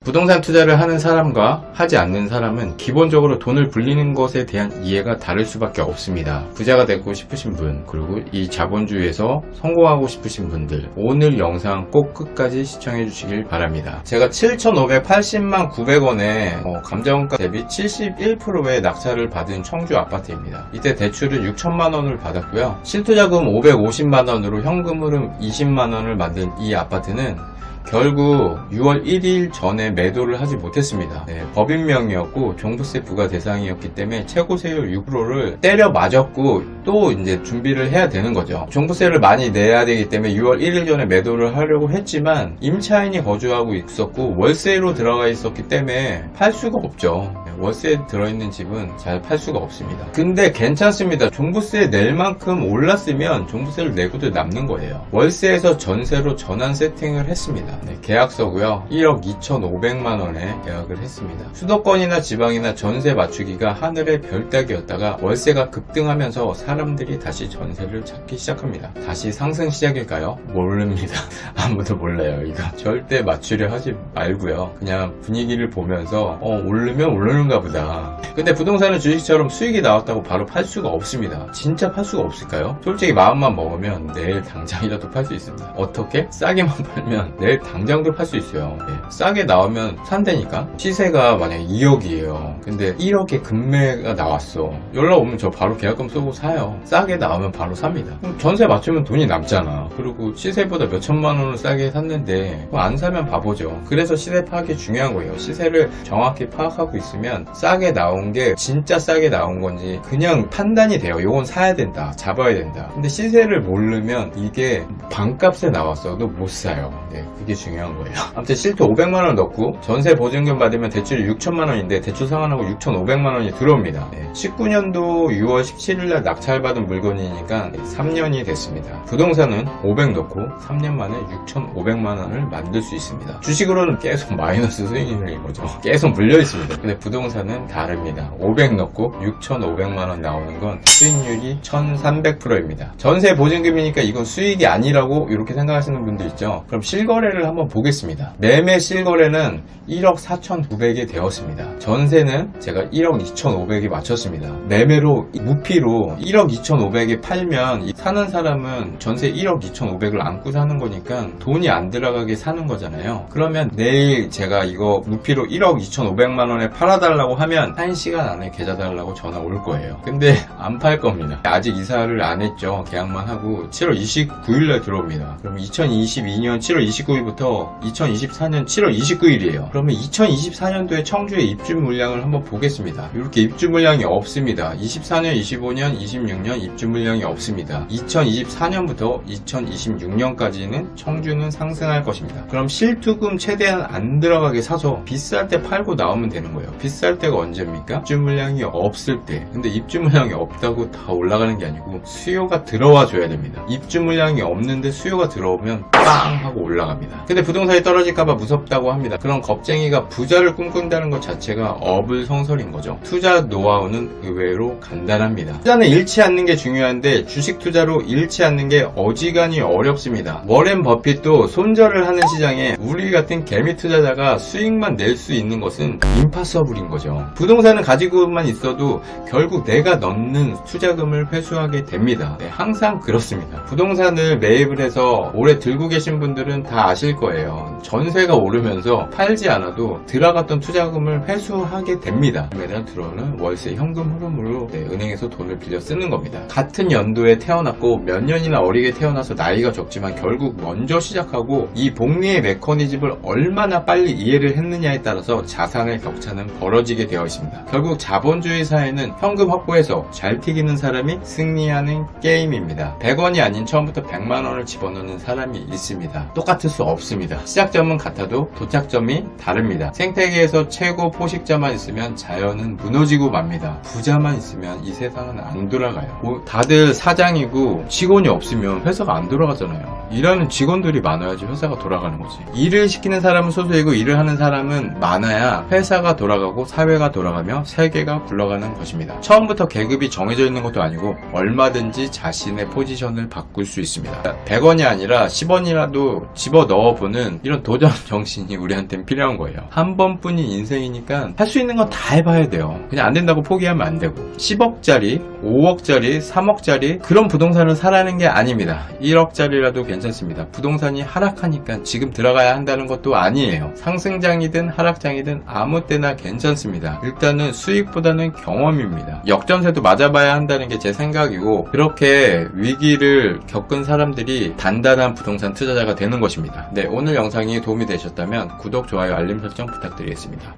부동산 투자를 하는 사람과 하지 않는 사람은 기본적으로 돈을 불리는 것에 대한 이해가 다를 수밖에 없습니다. 부자가 되고 싶으신 분, 그리고 이 자본주의에서 성공하고 싶으신 분들, 오늘 영상 꼭 끝까지 시청해 주시길 바랍니다. 제가 7,580만 900원에 감정가 대비 71%의 낙찰을 받은 청주 아파트입니다. 이때 대출은 6천만원을 받았고요. 실투자금 550만원으로 현금 흐름 20만원을 만든 이 아파트는 결국 6월 1일 전에 매도를 하지 못했습니다. 법인명의였고 종부세 부과 대상이었기 때문에 최고세율 6%를 때려 맞았고 또 이제 준비를 해야 되는 거죠. 종부세를 많이 내야 되기 때문에 6월 1일 전에 매도를 하려고 했지만 임차인이 거주하고 있었고 월세로 들어가 있었기 때문에 팔 수가 없죠. 월세에 들어있는 집은 잘 팔 수가 없습니다. 근데 괜찮습니다. 종부세 낼 만큼 올랐으면 종부세를 내고도 남는 거예요. 월세에서 전세로 전환 세팅을 했습니다. 계약서고요. 1억 2,500만원에 계약을 했습니다. 수도권이나 지방이나 전세 맞추기가 하늘의 별따기였다가 월세가 급등하면서 사람들이 다시 전세를 찾기 시작합니다. 다시 상승 시작일까요? 모릅니다. 아무도 몰라요. 이거 절대 맞추려 하지 말고요. 그냥 분위기를 보면서 오르면 오르는가 보다. 근데 부동산은 주식처럼 수익이 나왔다고 바로 팔 수가 없습니다. 진짜 팔 수가 없을까요? 솔직히 마음만 먹으면 내일 당장이라도 팔 수 있습니다. 어떻게? 싸게만 팔면 내일 당장도 팔 수 있어요. 싸게 나오면 산다니까. 시세가 만약에 2억이에요. 근데 1억에 금매가 나왔어. 연락 오면 저 바로 계약금 쏘고 사요. 싸게 나오면 바로 삽니다. 그럼 전세 맞추면 돈이 남잖아. 그리고 시세보다 몇 천만 원을 싸게 샀는데 안 사면 바보죠. 그래서 시세 파악이 중요한 거예요. 시세를 정확히 파악하고 있으면 싸게 나온 게 진짜 싸게 나온 건지 그냥 판단이 돼요. 요건 사야 된다, 잡아야 된다. 근데 시세를 모르면 이게 반값에 나왔어도 못 사요. 그게 중요한 거예요. 아무튼 실토 500만원 넣고 전세 보증금 받으면 대출이 6천만원인데 대출 상환하고 6,500만원이 들어옵니다. 19년도 6월 17일날 낙찰받은 물건이니까 3년이 됐습니다. 부동산은 500 넣고 3년 만에 6,500만원을 만들 수 있습니다. 주식으로는 계속 마이너스 수익률인 거죠. 계속 물려 있습니다. 근데 부동산은 다릅니다. 500 넣고 6,500만원 나오는 건 수익률이 1,300%입니다. 전세 보증금이니까 이건 수익이 아니라고 이렇게 생각하시는 분들 있죠. 그럼 실거래를 한번 보겠습니다. 매매 실거래는 1억 4,900이 되었습니다. 전세는 제가 1억 2,500이 맞췄습니다. 매매로 무피로 1억 2,500에 팔면 사는 사람은 전세 1억 2,500을 안고 사는 거니까 돈이 안 들어가게 사는 거잖아요. 그러면 내일 제가 이거 무피로 1억 2,500만원에 팔아달라고 하면 1시간 안에 계좌 달라고 전화 올 거예요. 근데 안 팔 겁니다. 아직 이사를 안 했죠. 계약만 하고 7월 29일날 들어옵니다. 그럼 2022년 7월 29일부터 2024년 7월 29일이에요. 그러면 2024년도에 청주의 입주 물량을 한번 보겠습니다. 이렇게 입주 물량이 없습니다. 24년, 25년, 26년 입주 물량이 없습니다. 2024년부터 2026년까지는 청주는 상승할 것입니다. 그럼 실투금 최대한 안 들어가게 사서 비쌀 때 팔고 나오면 되는 거예요. 비쌀 때가 언제입니까? 입주 물량이 없을 때. 근데 입주 물량이 없다고 다 올라가는 게 아니고 수요가 들어와 줘야 됩니다. 입주 물량이 없는데 수요가 들어오면 빵 하고 올라갑니다. 근데 부동산이 떨어질까봐 무섭다고 합니다. 그런 겁쟁이가 부자를 꿈꾼다는 것 자체가 어불성설인 거죠. 투자 노하우는 의외로 간단합니다. 투자는 잃지 않는 게 중요한데 주식 투자로 잃지 않는 게 어지간히 어렵습니다. 워렌 버핏도 손절을 하는 시장에 우리 같은 개미 투자자가 수익만 낼 수 있는 것은 임파서블인 거죠. 부동산은 가지고만 있어도 결국 내가 넣는 투자금을 회수하게 됩니다. 항상 그렇습니다. 부동산을 매입을 해서 오래 들고 계신 분들은 다 아실 거예요. 전세가 오르면서 팔지 않아도 들어갔던 투자금을 회수하게 됩니다. 매달 들어오는 월세 현금 흐름으로 은행에서 돈을 빌려 쓰는 겁니다. 같은 연도에 태어났고 몇 년이나 어리게 태어나서 나이가 적지만 결국 먼저 시작하고 이 복리의 메커니즘을 얼마나 빨리 이해를 했느냐에 따라서 자산의 격차는 벌어지게 되어 있습니다. 결국 자본주의 사회는 현금 확보해서 잘 튀기는 사람이 승리하는 게임입니다. 100원이 아닌 처음부터 100만원을 집어넣는 사람이 있습니다. 똑같을 수 없습니다. 시작점은 같아도 도착점이 다릅니다. 생태계에서 최고 포식자만 있으면 자연은 무너지고 맙니다. 부자만 있으면 이 세상은 안 돌아가요. 다들 사장이고 직원이 없으면 회사가 안 돌아가잖아요. 일하는 직원들이 많아야지 회사가 돌아가는 거지. 일을 시키는 사람은 소수이고 일을 하는 사람은 많아야 회사가 돌아가고 사회가 돌아가며 세계가 굴러가는 것입니다. 처음부터 계급이 정해져 있는 것도 아니고 얼마든지 자신의 포지션을 바꿀 수 있습니다. 100원이 아니라 10원이라도 집어넣어보는 이런 도전 정신이 우리한테는 필요한 거예요. 한 번뿐인 인생이니까 할 수 있는 건 다 해봐야 돼요. 그냥 안 된다고 포기하면 안 되고 10억짜리, 5억짜리, 3억짜리 그런 부동산을 사라는 게 아닙니다. 1억짜리라도 괜찮습니다. 부동산이 하락하니까 지금 들어가야 한다는 것도 아니에요. 상승장이든 하락장이든 아무 때나 괜찮습니다. 일단은 수익보다는 경험입니다. 역전세도 맞아봐야 한다는 게 제 생각이고, 그렇게 위기를 겪은 사람들이 단단한 부동산 투자자가 되는 것입니다. 네, 오늘 영상이 도움이 되셨다면 구독, 좋아요, 알림 설정 부탁드리겠습니다.